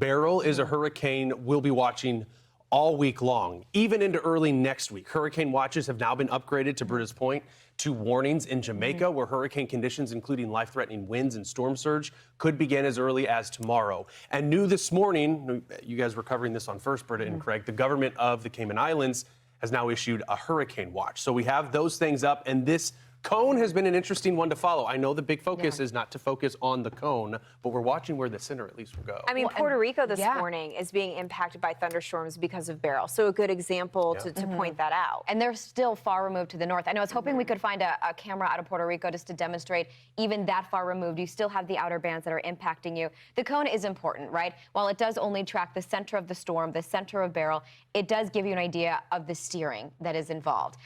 Beryl is a hurricane we'll be watching all week long, even into early next week. Hurricane watches have now been upgraded, to Britta's point, to warnings in Jamaica, where hurricane conditions, including life-threatening winds and storm surge, could begin as early as tomorrow. And new this morning, you guys were covering this on First, Britta and Craig, the government of the Cayman Islands has now issued a hurricane watch. So we have those things up, and this cone has been an interesting one to follow. I know the big focus is not to focus on the cone, but we're watching where the center at least will go. I mean, Puerto Rico this morning is being impacted by thunderstorms because of Beryl. So a good example to point that out. And they're still far removed to the north. I know I was hoping we could find a camera out of Puerto Rico just to demonstrate even that far removed. You still have the outer bands that are impacting you. The cone is important, right? While it does only track the center of the storm, the center of Beryl, it does give you an idea of the steering that is involved.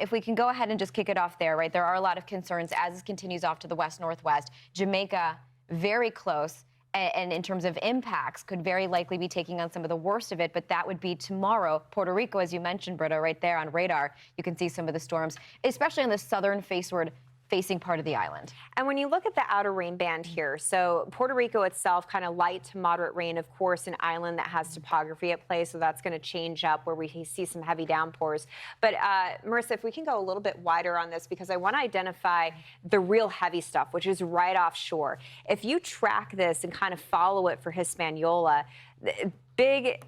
If we can go ahead and just kick it off there, right? There are a lot of concerns as it continues off to the west-northwest. Jamaica, very close. And in terms of impacts, could very likely be taking on some of the worst of it, but that would be tomorrow. Puerto Rico, as you mentioned, Britta, right there on radar, you can see some of the storms, especially on the southern facing part of the island. And when you look at the outer rain band here, so Puerto Rico itself, kind of light to moderate rain, of course, an island that has topography at play, so that's going to change up where we see some heavy downpours. But Marissa, if we can go a little bit wider on this, because I want to identify the real heavy stuff, which is right offshore. If you track this and kind of follow it for Hispaniola, big,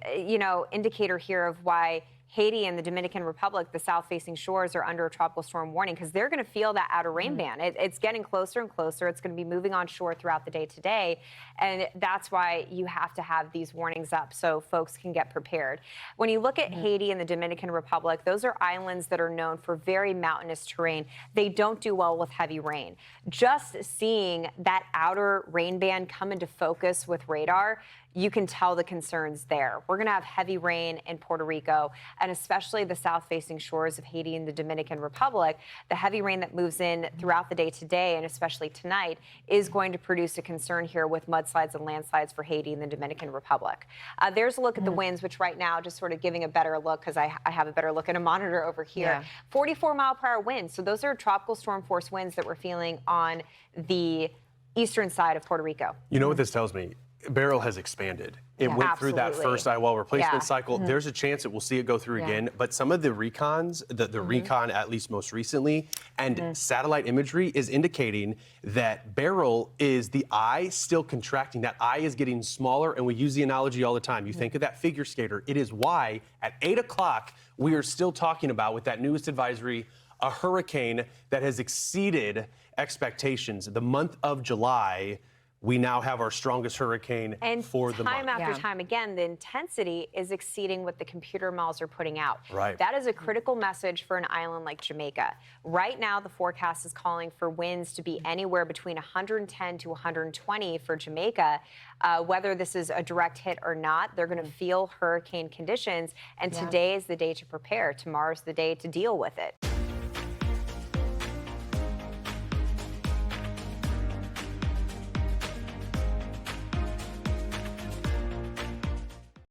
indicator here of why Haiti and the Dominican Republic, the south-facing shores, are under a tropical storm warning because they're going to feel that outer rain band. It's getting closer and closer. It's going to be moving on shore throughout the day today, and that's why you have to have these warnings up so folks can get prepared. When you look at Haiti and the Dominican Republic, those are islands that are known for very mountainous terrain. They don't do well with heavy rain. Just seeing that outer rain band come into focus with radar, you can tell the concerns there. We're going to have heavy rain in Puerto Rico, and especially the south-facing shores of Haiti and the Dominican Republic. The heavy rain that moves in throughout the day today, and especially tonight, is going to produce a concern here with mudslides and landslides for Haiti and the Dominican Republic. There's a look at the winds, which right now, just sort of giving a better look, because I have a better look at a monitor over here. 44-mile-per-hour winds. So those are tropical storm force winds that we're feeling on the eastern side of Puerto Rico. You know what this tells me? Beryl has expanded. It went through that first IWL replacement cycle. There's a chance that we'll see it go through again. But some of the recons, the recon at least most recently, and satellite imagery is indicating that Beryl is the eye still contracting. That eye is getting smaller, and we use the analogy all the time. You think of that figure skater. It is why at 8 o'clock we are still talking about, with that newest advisory, a hurricane that has exceeded expectations. The month of July, we now have our strongest hurricane for the month. And time after time again, the intensity is exceeding what the computer models are putting out. Right. That is a critical message for an island like Jamaica. Right now, the forecast is calling for winds to be anywhere between 110 to 120 for Jamaica. Whether this is a direct hit or not, they're going to feel hurricane conditions. And today is the day to prepare. Tomorrow's the day to deal with it.